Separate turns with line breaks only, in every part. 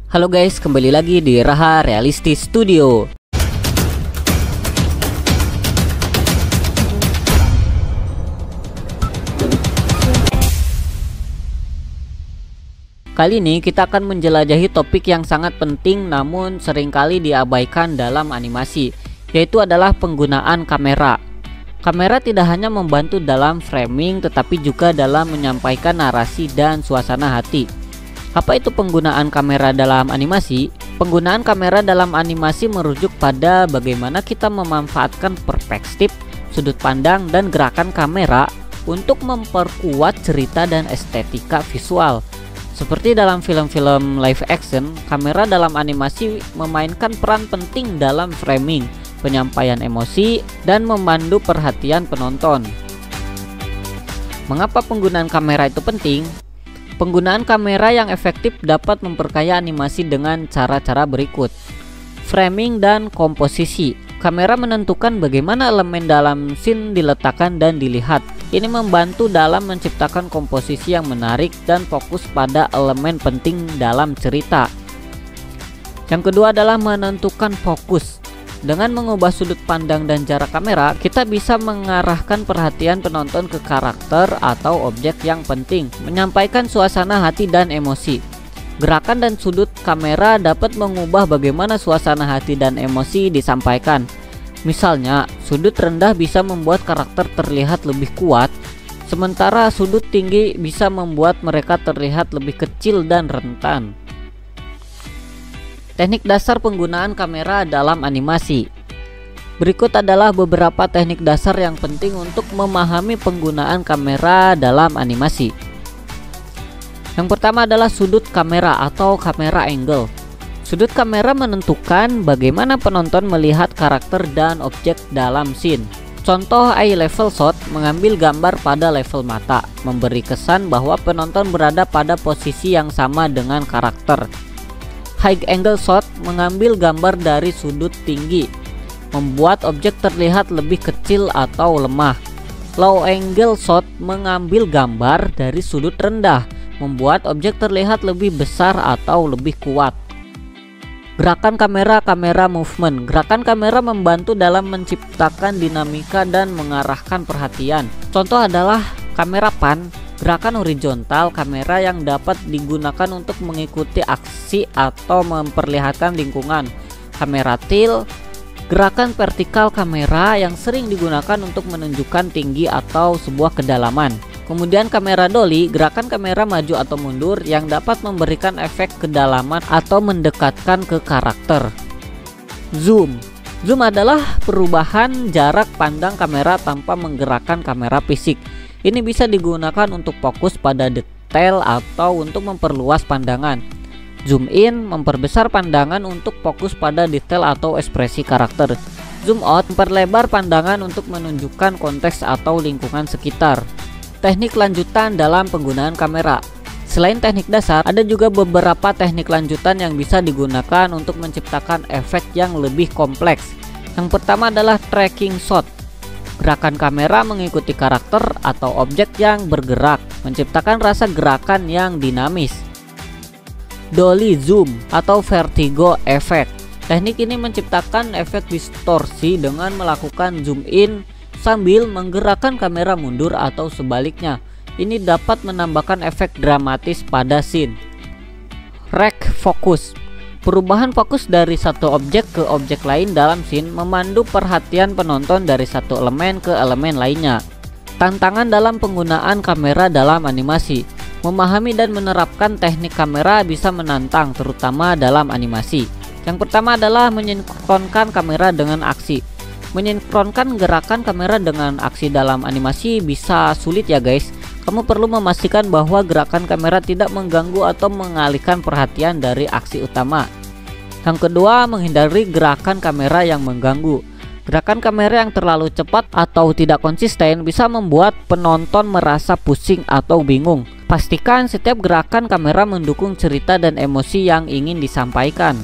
Halo guys, kembali lagi di Raha Realistis Studio. Kali ini kita akan menjelajahi topik yang sangat penting namun seringkali diabaikan dalam animasi, yaitu adalah penggunaan kamera. Kamera tidak hanya membantu dalam framing tetapi juga dalam menyampaikan narasi dan suasana hati. Apa itu penggunaan kamera dalam animasi? Penggunaan kamera dalam animasi merujuk pada bagaimana kita memanfaatkan perspektif, sudut pandang, dan gerakan kamera untuk memperkuat cerita dan estetika visual. Seperti dalam film-film live action, kamera dalam animasi memainkan peran penting dalam framing, penyampaian emosi, dan memandu perhatian penonton. Mengapa penggunaan kamera itu penting? Penggunaan kamera yang efektif dapat memperkaya animasi dengan cara-cara berikut. Framing dan komposisi. Kamera menentukan bagaimana elemen dalam scene diletakkan dan dilihat. Ini membantu dalam menciptakan komposisi yang menarik dan fokus pada elemen penting dalam cerita. Yang kedua adalah menentukan fokus. Dengan mengubah sudut pandang dan jarak kamera, kita bisa mengarahkan perhatian penonton ke karakter atau objek yang penting, menyampaikan suasana hati dan emosi. Gerakan dan sudut kamera dapat mengubah bagaimana suasana hati dan emosi disampaikan. Misalnya, sudut rendah bisa membuat karakter terlihat lebih kuat, sementara sudut tinggi bisa membuat mereka terlihat lebih kecil dan rentan. Teknik dasar penggunaan kamera dalam animasi. Berikut adalah beberapa teknik dasar yang penting untuk memahami penggunaan kamera dalam animasi. Yang pertama adalah sudut kamera atau camera angle. Sudut kamera menentukan bagaimana penonton melihat karakter dan objek dalam scene. Contoh eye level shot mengambil gambar pada level mata, memberi kesan bahwa penonton berada pada posisi yang sama dengan karakter. High angle shot mengambil gambar dari sudut tinggi, membuat objek terlihat lebih kecil atau lemah. Low angle shot mengambil gambar dari sudut rendah, membuat objek terlihat lebih besar atau lebih kuat. Gerakan kamera movement. Gerakan kamera membantu dalam menciptakan dinamika dan mengarahkan perhatian. Contoh adalah kamera pan, gerakan horizontal kamera yang dapat digunakan untuk mengikuti aksi atau memperlihatkan lingkungan. Kamera tilt, gerakan vertikal kamera yang sering digunakan untuk menunjukkan tinggi atau sebuah kedalaman. Kemudian kamera dolly, gerakan kamera maju atau mundur yang dapat memberikan efek kedalaman atau mendekatkan ke karakter. Zoom. Zoom adalah perubahan jarak pandang kamera tanpa menggerakkan kamera fisik. Ini bisa digunakan untuk fokus pada detail atau untuk memperluas pandangan. Zoom in memperbesar pandangan untuk fokus pada detail atau ekspresi karakter. Zoom out memperlebar pandangan untuk menunjukkan konteks atau lingkungan sekitar. Teknik lanjutan dalam penggunaan kamera. Selain teknik dasar, ada juga beberapa teknik lanjutan yang bisa digunakan untuk menciptakan efek yang lebih kompleks. Yang pertama adalah tracking shot. Gerakan kamera mengikuti karakter atau objek yang bergerak, menciptakan rasa gerakan yang dinamis. Dolly zoom atau vertigo effect. Teknik ini menciptakan efek distorsi dengan melakukan zoom in sambil menggerakkan kamera mundur atau sebaliknya. Ini dapat menambahkan efek dramatis pada scene. Rack focus. Perubahan fokus dari satu objek ke objek lain dalam scene memandu perhatian penonton dari satu elemen ke elemen lainnya. Tantangan dalam penggunaan kamera dalam animasi. Memahami dan menerapkan teknik kamera bisa menantang, terutama dalam animasi. Yang pertama adalah mensinkronkan kamera dengan aksi. Mensinkronkan gerakan kamera dengan aksi dalam animasi bisa sulit ya guys. Kamu perlu memastikan bahwa gerakan kamera tidak mengganggu atau mengalihkan perhatian dari aksi utama. Yang kedua, menghindari gerakan kamera yang mengganggu. Gerakan kamera yang terlalu cepat atau tidak konsisten bisa membuat penonton merasa pusing atau bingung. Pastikan setiap gerakan kamera mendukung cerita dan emosi yang ingin disampaikan.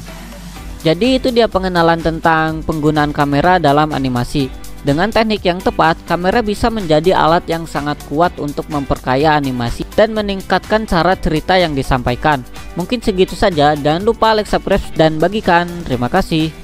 Jadi itu dia pengenalan tentang penggunaan kamera dalam animasi. Dengan teknik yang tepat, kamera bisa menjadi alat yang sangat kuat untuk memperkaya animasi dan meningkatkan cara cerita yang disampaikan. Mungkin segitu saja, jangan lupa like, subscribe, dan bagikan. Terima kasih.